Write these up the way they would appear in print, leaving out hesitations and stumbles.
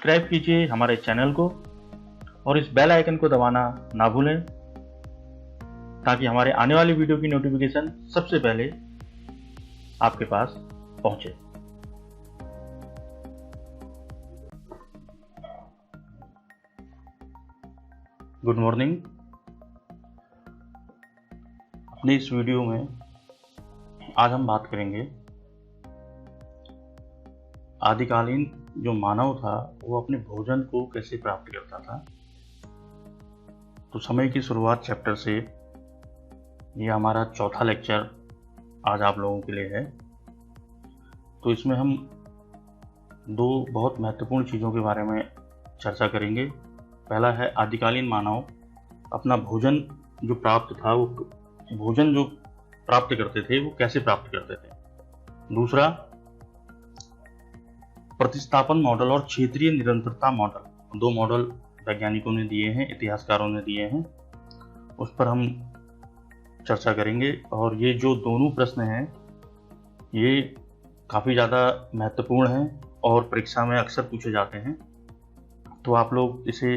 Subscribe कीजिए हमारे channel को और इस बेल आइकन को दबाना ना भूलें ताकि हमारे आने वाली वीडियो की नोटिफिकेशन सबसे पहले आपके पास पहुंचे। Good morning. अपनी इस वीडियो में आज हम बात करेंगे आदिकालीन जो मानव था वो अपने भोजन को कैसे प्राप्त करता था। तो समय की शुरुआत चैप्टर से ये हमारा चौथा लेक्चर आज आप लोगों के लिए है। तो इसमें हम दो बहुत महत्वपूर्ण चीज़ों के बारे में चर्चा करेंगे। पहला है आदिकालीन मानव अपना भोजन जो प्राप्त था वो भोजन जो प्राप्त करते थे वो कैसे प्राप्त करते थे। दूसरा प्रतिस्थापन मॉडल और क्षेत्रीय निरंतरता मॉडल, दो मॉडल वैज्ञानिकों ने दिए हैं, इतिहासकारों ने दिए हैं, उस पर हम चर्चा करेंगे। और ये जो दोनों प्रश्न हैं ये काफ़ी ज़्यादा महत्वपूर्ण हैं और परीक्षा में अक्सर पूछे जाते हैं। तो आप लोग इसे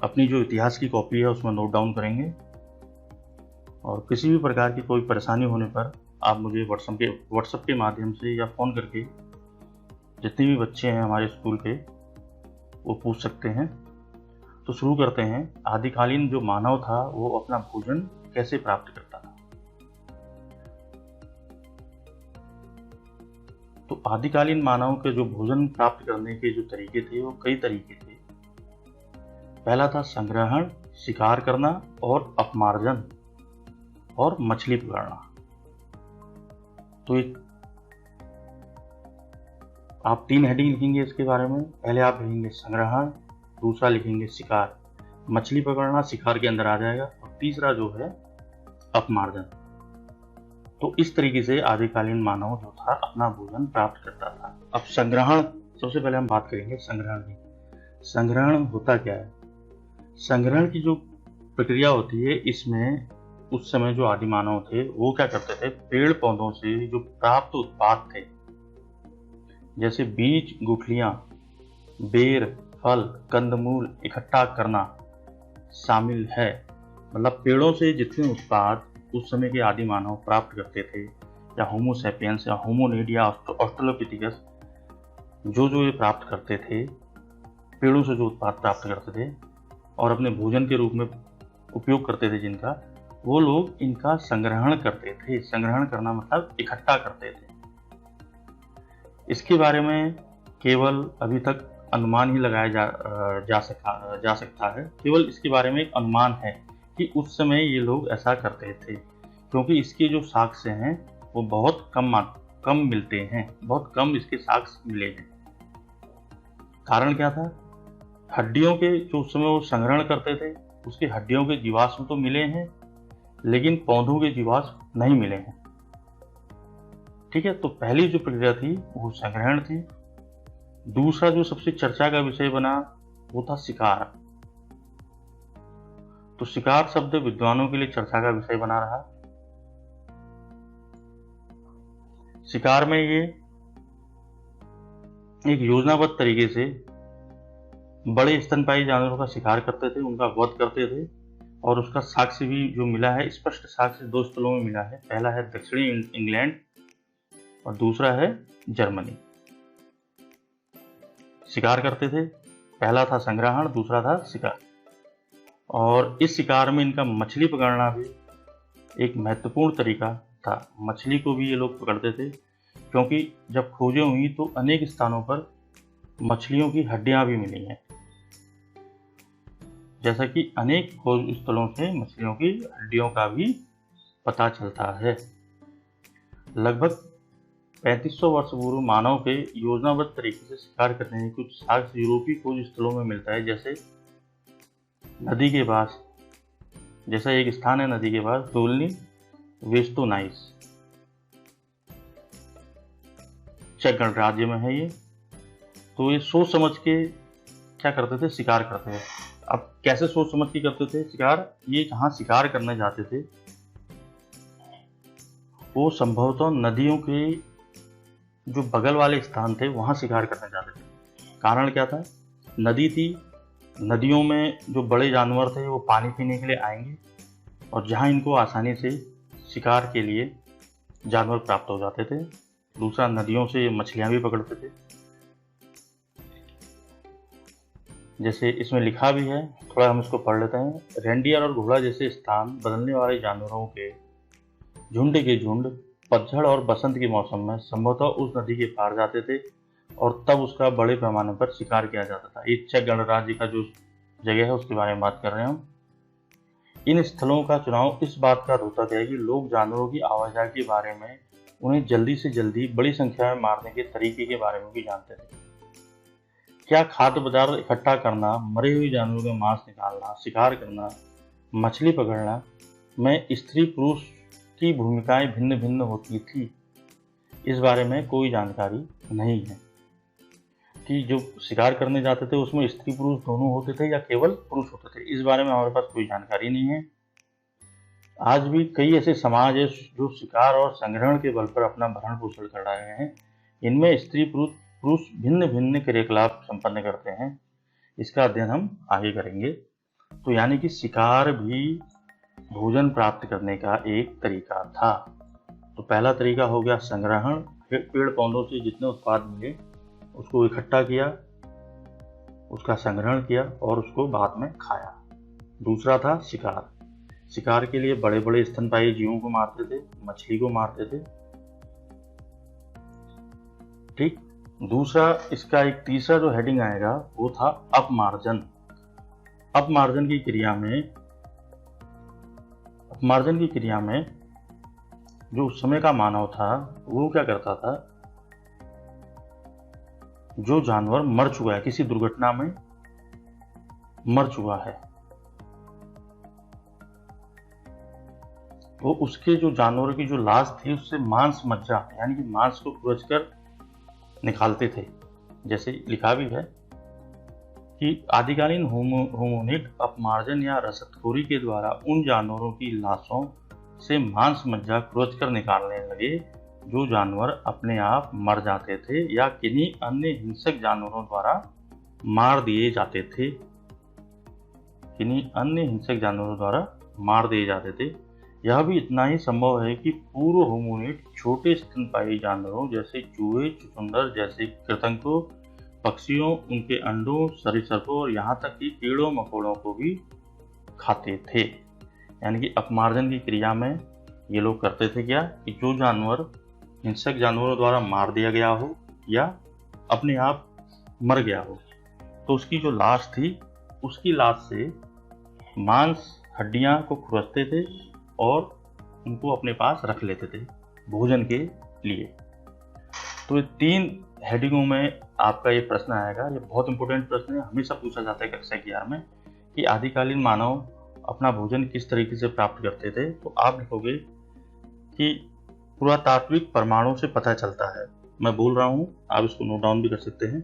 अपनी जो इतिहास की कॉपी है उसमें नोट डाउन करेंगे और किसी भी प्रकार की कोई परेशानी होने पर आप मुझे व्हाट्सएप के माध्यम से या फ़ोन करके जितने भी बच्चे हैं हमारे स्कूल के वो पूछ सकते हैं। तो शुरू करते हैं। आदिकालीन जो मानव था वो अपना भोजन कैसे प्राप्त करता था। तो आदिकालीन मानव के जो भोजन प्राप्त करने के जो तरीके थे वो कई तरीके थे। पहला था संग्रहण, शिकार करना और अपमार्जन और मछली पकड़ना। तो एक आप तीन हेडिंग लिखेंगे इसके बारे में। पहले आप लिखेंगे संग्रहण, दूसरा लिखेंगे शिकार, मछली पकड़ना शिकार के अंदर आ जाएगा, और तीसरा जो है अपमार्जन। तो इस तरीके से आदिकालीन मानव जो था अपना भोजन प्राप्त करता था। अब संग्रहण, सबसे पहले हम बात करेंगे संग्रहण की। संग्रहण होता क्या है? संग्रहण की जो प्रक्रिया होती है इसमें उस समय जो आदि मानव थे वो क्या करते थे, पेड़ पौधों से जो प्राप्त उत्पाद थे जैसे बीज, गुठलियां, बेर, फल, कंदमूल इकट्ठा करना शामिल है। मतलब पेड़ों से जितने उत्पाद उस समय के आदि मानव प्राप्त करते थे, या होमो सैपियंस या होमोनिड या ऑस्ट्रेलोपिथिकस जो ये प्राप्त करते थे, पेड़ों से जो उत्पाद प्राप्त करते थे और अपने भोजन के रूप में उपयोग करते थे जिनका, वो लोग इनका संग्रहण करते थे। संग्रहण करना मतलब इकट्ठा करते थे। इसके बारे में केवल अभी तक अनुमान ही लगाया जा सकता है। केवल इसके बारे में एक अनुमान है कि उस समय ये लोग ऐसा करते थे, क्योंकि इसके जो साक्ष्य हैं वो बहुत कम मिलते हैं, बहुत कम इसके साक्ष्य मिले हैं। कारण क्या था? हड्डियों के जो उस समय वो संग्रहण करते थे उसके हड्डियों के जीवाश्म तो मिले हैं लेकिन पौधों के जीवाश्म नहीं मिले हैं। ठीक है, तो पहली जो प्रक्रिया थी वो संग्रहण थी। दूसरा जो सबसे चर्चा का विषय बना वो था शिकार। तो शिकार शब्द विद्वानों के लिए चर्चा का विषय बना रहा। शिकार में ये एक योजनाबद्ध तरीके से बड़े स्तनपायी जानवरों का शिकार करते थे, उनका वध करते थे, और उसका साक्ष्य भी जो मिला है, स्पष्ट साक्ष्य दो स्थलों में मिला है। पहला है दक्षिणी इंग्लैंड और दूसरा है जर्मनी। शिकार करते थे, पहला था संग्रहण, दूसरा था शिकार। और इस शिकार में इनका मछली पकड़ना भी एक महत्वपूर्ण तरीका था। मछली को भी ये लोग पकड़ते थे, क्योंकि जब खोजें हुई तो अनेक स्थानों पर मछलियों की हड्डियां भी मिली हैं। जैसा कि अनेक खोज स्थलों से मछलियों की हड्डियों का भी पता चलता है। लगभग 3500 वर्ष पूर्व मानव के योजनाबद्ध तरीके से शिकार करने के कुछ साक्ष्य यूरोपीय खोज स्थलों में मिलता है। जैसे नदी के पास, जैसा एक स्थान है नदी के पास, डोल्नी वेस्टोनाइस, चेक गणराज्य में है ये। तो ये सोच समझ के क्या करते थे, शिकार करते थे। अब कैसे सोच समझ के करते थे शिकार? ये जहाँ शिकार करने जाते थे वो संभवतः नदियों के जो बगल वाले स्थान थे वहां शिकार करने जाते थे। कारण क्या था? नदी थी, नदियों में जो बड़े जानवर थे वो पानी पीने के लिए आएंगे और जहाँ इनको आसानी से शिकार के लिए जानवर प्राप्त हो जाते थे। दूसरा, नदियों से मछलियाँ भी पकड़ते थे। जैसे इसमें लिखा भी है, थोड़ा हम इसको पढ़ लेते हैं। रेंडियर और घोड़ा जैसे स्थान बदलने वाले जानवरों के झुंड पतझड़ और बसंत के मौसम में संभवतः उस नदी के पार जाते थे और तब उसका बड़े पैमाने पर शिकार किया जाता था। ये चेक गणराज्य का जो जगह है उसके बारे में बात कर रहे हैं हम। इन स्थलों का चुनाव इस बात का द्योतक है कि लोग जानवरों की आवाजाही के बारे में, उन्हें जल्दी से जल्दी बड़ी संख्या में मारने के तरीके के बारे में भी जानते थे। क्या खाद्य पदार्थ इकट्ठा करना, मरे हुए जानवरों का मांस निकालना, शिकार करना, मछली पकड़ना में स्त्री पुरुष की भूमिकाएं भिन्न भिन्न होती थी, इस बारे में कोई जानकारी नहीं है। कि जो शिकार करने जाते थे उसमें स्त्री पुरुष दोनों होते थे या केवल पुरुष होते थे, इस बारे में हमारे पास कोई जानकारी नहीं है। आज भी कई ऐसे समाज है जो शिकार और संग्रहण के बल पर अपना भरण पोषण कर रहे हैं। इनमें स्त्री पुरुष भिन्न भिन्न क्रियाकलाप संपन्न करते हैं। इसका अध्ययन हम आगे करेंगे। तो यानी कि शिकार भी भोजन प्राप्त करने का एक तरीका था। तो पहला तरीका हो गया संग्रहण, पेड़ पौधों से जितने उत्पाद मिले उसको इकट्ठा किया, उसका संग्रहण किया और उसको बाद में खाया। दूसरा था शिकार, शिकार के लिए बड़े बड़े स्तनपायी जीवों को मारते थे, मछली को मारते थे। ठीक। दूसरा, इसका एक तीसरा जो हेडिंग आएगा वो था अपमार्जन। अपमार्जन की क्रिया में जो उस समय का मानव था वो क्या करता था, जो जानवर मर चुका है, किसी दुर्घटना में मर चुका है, तो उसके जो जानवरों की जो लाश थी उससे मांस मज्जा यानी कि मांस को खुरच कर निकालते थे। जैसे लिखा भी है कि आदिकालीन होमोनिड अपमार्जन या रसदखोरी के द्वारा उन जानवरों की लाशों से मांस मज्जा खुरच कर निकालने लगे जो जानवर अपने आप मर जाते थे या किन्हीं अन्य हिंसक जानवरों द्वारा मार दिए जाते थे। यह भी इतना ही संभव है कि पूर्व होमोनिड छोटे स्तनपायी जानवरों जैसे चूहे, चुकंदर जैसे कृंतकों, पक्षियों, उनके अंडों, सरीसृपों और यहाँ तक कि कीड़ों मकोड़ों को भी खाते थे। यानी कि अपमार्जन की क्रिया में ये लोग करते थे क्या, कि जो जानवर हिंसक जानवरों द्वारा मार दिया गया हो या अपने आप मर गया हो, तो उसकी जो लाश थी उसकी लाश से मांस हड्डियां को खुरचते थे और उनको अपने पास रख लेते थे भोजन के लिए। तो 3 हेडिंगों में आपका ये प्रश्न आएगा। ये बहुत इंपॉर्टेंट प्रश्न है, हमेशा पूछा जाता है कक्षा 11 में कि आदिकालीन मानव अपना भोजन किस तरीके से प्राप्त करते थे। तो आप लिखोगे कि पुरातात्विक प्रमाणों से पता चलता है। मैं बोल रहा हूँ, आप इसको नोट डाउन भी कर सकते हैं।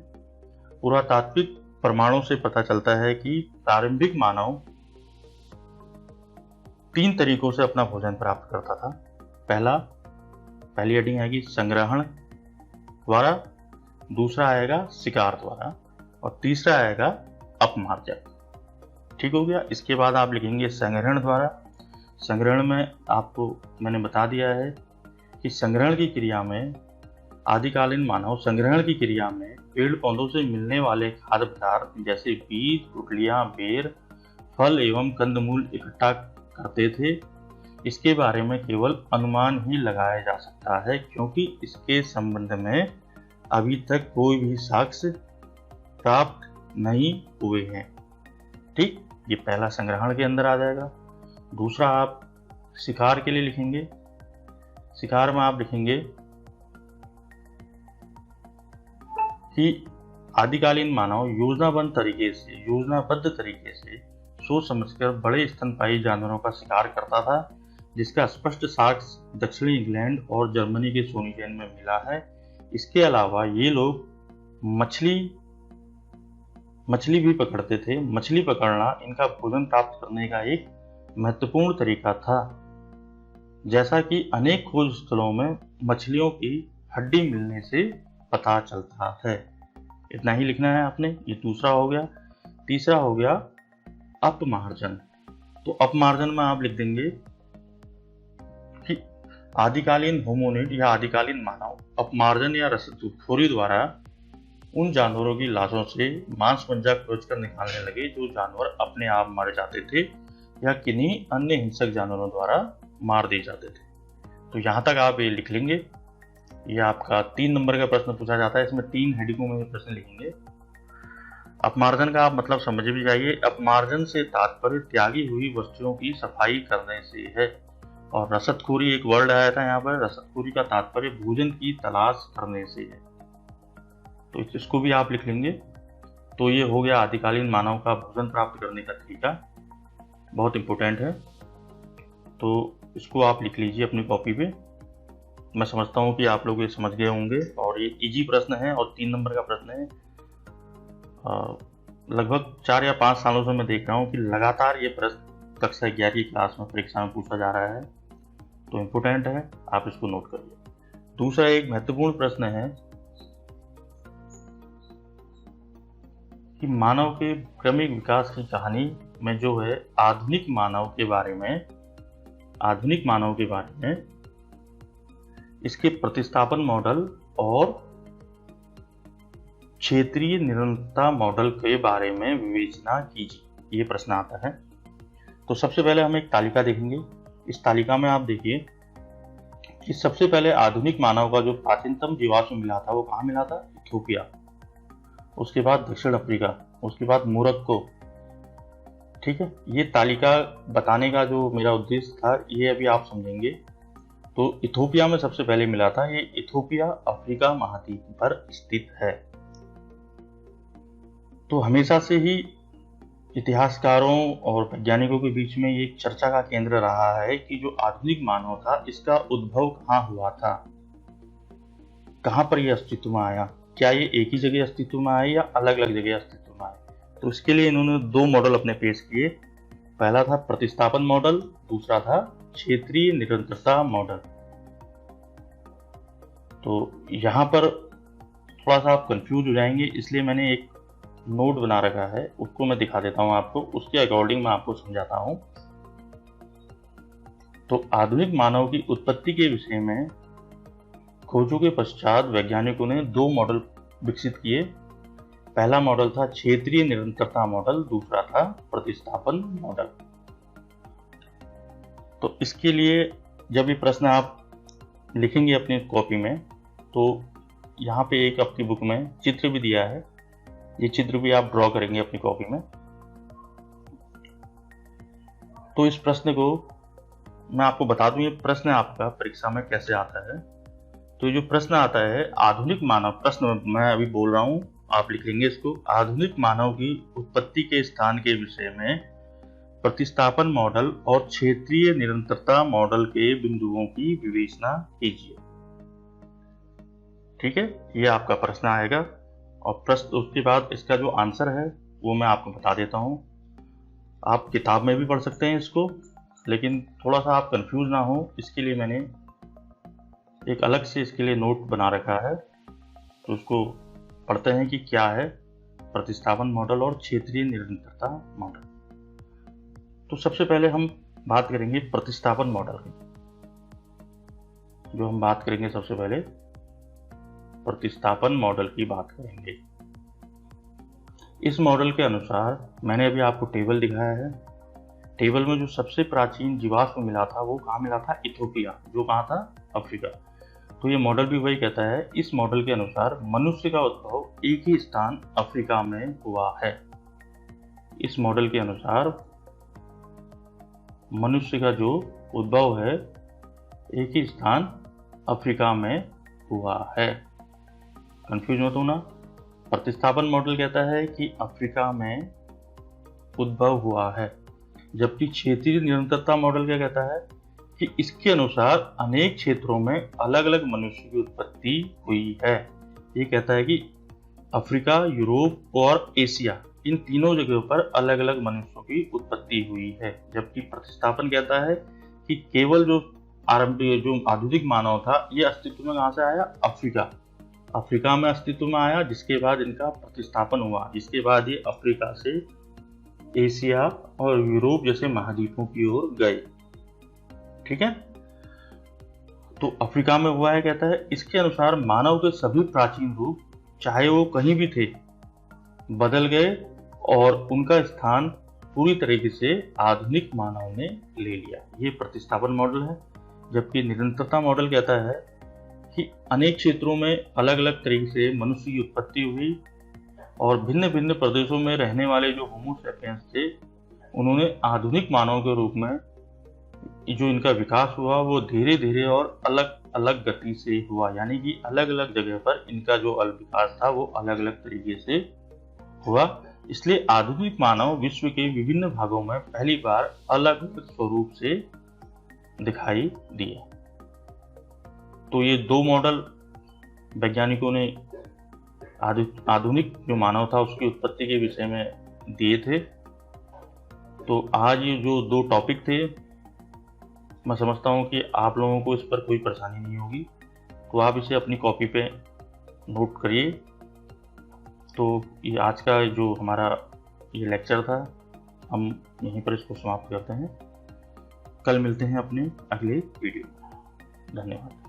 पुरातात्विक प्रमाणों से पता चलता है कि प्रारंभिक मानव 3 तरीकों से अपना भोजन प्राप्त करता था। पहली हेडिंग आएगी संग्रहण द्वारा, दूसरा आएगा शिकार द्वारा और तीसरा आएगा अपमार्जन। ठीक हो गया। इसके बाद आप लिखेंगे संग्रहण द्वारा। संग्रहण में आपको मैंने बता दिया है कि संग्रहण की क्रिया में आदिकालीन मानव संग्रहण की क्रिया में पेड़ पौधों से मिलने वाले खाद्य पदार्थ जैसे बीज, गुठलियां, बेर, फल एवं कंदमूल इकट्ठा करते थे। इसके बारे में केवल अनुमान ही लगाया जा सकता है क्योंकि इसके संबंध में अभी तक कोई भी साक्ष्य प्राप्त नहीं हुए हैं। ठीक, ये पहला संग्रहण के अंदर आ जाएगा। दूसरा आप शिकार के लिए लिखेंगे। शिकार में आप लिखेंगे कि आदिकालीन मानव योजनाबद्ध तरीके से सोच समझकर बड़े स्तनपायी जानवरों का शिकार करता था, जिसका स्पष्ट साक्ष्य दक्षिणी इंग्लैंड और जर्मनी के सोनिजेन में मिला है। इसके अलावा ये लोग मछली भी पकड़ते थे। मछली पकड़ना इनका भोजन प्राप्त करने का एक महत्वपूर्ण तरीका था, जैसा कि अनेक खोज स्थलों में मछलियों की हड्डी मिलने से पता चलता है। इतना ही लिखना है आपने। ये दूसरा हो गया। तीसरा हो गया अपमार्जन। तो अपमार्जन में आप लिख देंगे कि आदिकालीन होमोनिड या आदिकालीन मानव अपमार्जन या रसदखोरी द्वारा उन जानवरों की लाशों से मांस पंजा खोजकर निकालने लगे जो जानवर अपने आप मर जाते थे या किन्हीं अन्य हिंसक जानवरों द्वारा मार दिए जाते थे। तो यहाँ तक आप ये लिख लेंगे। ये आपका 3 नंबर का प्रश्न पूछा जाता है। इसमें 3 हेडिंगों में प्रश्न लिखेंगे। अपमार्जन का आप मतलब समझ भी जाइए। अपमार्जन से तात्पर्य त्यागी हुई वस्तुओं की सफाई करने से है। और रसदखोरी एक वर्ड आया था यहाँ पर। रसदखोरी का तात्पर्य भोजन की तलाश करने से है। तो इसको भी आप लिख लेंगे। तो ये हो गया आदिकालीन मानव का भोजन प्राप्त करने का तरीका। बहुत इंपॉर्टेंट है, तो इसको आप लिख लीजिए अपनी कॉपी पे। मैं समझता हूँ कि आप लोग ये समझ गए होंगे और ये इजी प्रश्न है और 3 नंबर का प्रश्न है। लगभग 4 या 5 सालों से मैं देख रहा हूँ कि लगातार ये प्रश्न कक्षा 11वीं क्लास में परीक्षा में पूछा जा रहा है। तो इम्पोर्टेंट है, आप इसको नोट करिए। दूसरा एक महत्वपूर्ण प्रश्न है कि मानव के क्रमिक विकास की कहानी में जो है आधुनिक मानव के बारे में इसके प्रतिस्थापन मॉडल और क्षेत्रीय निरंतरता मॉडल के बारे में विवेचना कीजिए। ये प्रश्न आता है। तो सबसे पहले हम एक तालिका देखेंगे। इस तालिका में आप देखिए कि सबसे पहले आधुनिक मानव का जो प्राचीनतम जीवाश्म मिला था वो कहाँ मिला था? इथोपिया। उसके बाद दक्षिण अफ्रीका, उसके बाद मोरक्को। ठीक है, ये तालिका बताने का जो मेरा उद्देश्य था ये अभी आप समझेंगे। तो इथोपिया में सबसे पहले मिला था। ये इथोपिया अफ्रीका महाद्वीप पर स्थित है। तो हमेशा से ही इतिहासकारों और वैज्ञानिकों के बीच में ये चर्चा का केंद्र रहा है कि जो आधुनिक मानव था इसका उद्भव कहाँ हुआ था, कहाँ पर यह अस्तित्व में आया, क्या ये एक ही जगह अस्तित्व में आया या अलग अलग जगह अस्तित्व में आया। तो इसके लिए इन्होंने 2 मॉडल अपने पेश किए। पहला था प्रतिस्थापन मॉडल, दूसरा था क्षेत्रीय निरंतरता मॉडल। तो यहाँ पर थोड़ा सा आप कंफ्यूज हो जाएंगे, इसलिए मैंने एक नोट बना रखा है, उसको मैं दिखा देता हूँ आपको। उसके अकॉर्डिंग मैं आपको समझाता हूँ। तो आधुनिक मानव की उत्पत्ति के विषय में खोजों के पश्चात वैज्ञानिकों ने 2 मॉडल विकसित किए। पहला मॉडल था क्षेत्रीय निरंतरता मॉडल, दूसरा था प्रतिस्थापन मॉडल। तो इसके लिए जब ये प्रश्न आप लिखेंगे अपनी कॉपी में, तो यहाँ पे एक आपकी बुक में चित्र भी दिया है। ये चित्र भी आप ड्रॉ करेंगे अपनी कॉपी में। तो इस प्रश्न को मैं आपको बता दूं, ये प्रश्न आपका परीक्षा में कैसे आता है। तो जो प्रश्न आता है आधुनिक मानव, प्रश्न मैं अभी बोल रहा हूं, आप लिख लेंगे इसको। आधुनिक मानव की उत्पत्ति के स्थान के विषय में प्रतिस्थापन मॉडल और क्षेत्रीय निरंतरता मॉडल के बिंदुओं की विवेचना कीजिए। ठीक है, ये आपका प्रश्न आएगा। और प्रश्न उसके बाद इसका जो आंसर है वो मैं आपको बता देता हूं। आप किताब में भी पढ़ सकते हैं इसको, लेकिन थोड़ा सा आप कंफ्यूज ना हो इसके लिए मैंने एक अलग से इसके लिए नोट बना रखा है। तो उसको पढ़ते हैं कि क्या है प्रतिस्थापन मॉडल और क्षेत्रीय निरंतरता मॉडल। तो सबसे पहले हम बात करेंगे प्रतिस्थापन मॉडल की। जो हम बात करेंगे सबसे पहले प्रतिस्थापन मॉडल की बात करेंगे। इस मॉडल के अनुसार मैंने अभी आपको टेबल दिखाया है। टेबल में जो सबसे प्राचीन जीवाश्म मिला था वो कहाँ मिला था? इथोपिया, जो कहाँ था? अफ्रीका। तो ये मॉडल भी वही कहता है। इस मॉडल के अनुसार मनुष्य का उद्भव एक ही स्थान अफ्रीका में हुआ है। इस मॉडल के अनुसार मनुष्य का जो उद्भव है एक ही स्थान अफ्रीका में हुआ है। कंफ्यूज मत होना। प्रतिस्थापन मॉडल कहता है कि अफ्रीका में उद्भव हुआ है, जबकि क्षेत्रीय निरंतरता मॉडल क्या कहता है कि इसके अनुसार अनेक क्षेत्रों में अलग अलग मनुष्य की उत्पत्ति हुई है। ये कहता है कि अफ्रीका, यूरोप और एशिया, इन तीनों जगहों पर अलग अलग मनुष्यों की उत्पत्ति हुई है। जबकि प्रतिस्थापन कहता है कि केवल जो आधुनिक मानव था ये अस्तित्व में कहाँ से आया? अफ्रीका। अफ्रीका में अस्तित्व में आया, जिसके बाद इनका प्रतिस्थापन हुआ, जिसके बाद ये अफ्रीका से एशिया और यूरोप जैसे महाद्वीपों की ओर गए। ठीक है, तो अफ्रीका में हुआ है, कहता है इसके अनुसार मानव के सभी प्राचीन रूप, चाहे वो कहीं भी थे, बदल गए और उनका स्थान पूरी तरीके से आधुनिक मानव ने ले लिया। ये प्रतिस्थापन मॉडल है। जबकि निरंतरता मॉडल कहता है कि अनेक क्षेत्रों में अलग अलग तरीके से मनुष्य की उत्पत्ति हुई और भिन्न भिन्न प्रदेशों में रहने वाले जो होमो सैपियंस थे, उन्होंने आधुनिक मानव के रूप में जो इनका विकास हुआ वो धीरे धीरे और अलग अलग गति से हुआ। यानी कि अलग अलग जगह पर इनका जो विकास था वो अलग अलग तरीके से हुआ। इसलिए आधुनिक मानव विश्व के विभिन्न भागों में पहली बार अलग अलग स्वरूप से दिखाई दिए। तो ये दो मॉडल वैज्ञानिकों ने आधुनिक जो मानव था उसकी उत्पत्ति के विषय में दिए थे। तो आज ये जो दो टॉपिक थे, मैं समझता हूँ कि आप लोगों को इस पर कोई परेशानी नहीं होगी, तो आप इसे अपनी कॉपी पे नोट करिए। तो ये आज का जो हमारा ये लेक्चर था, हम यहीं पर इसको समाप्त करते हैं। कल मिलते हैं अपने अगले वीडियो में। धन्यवाद।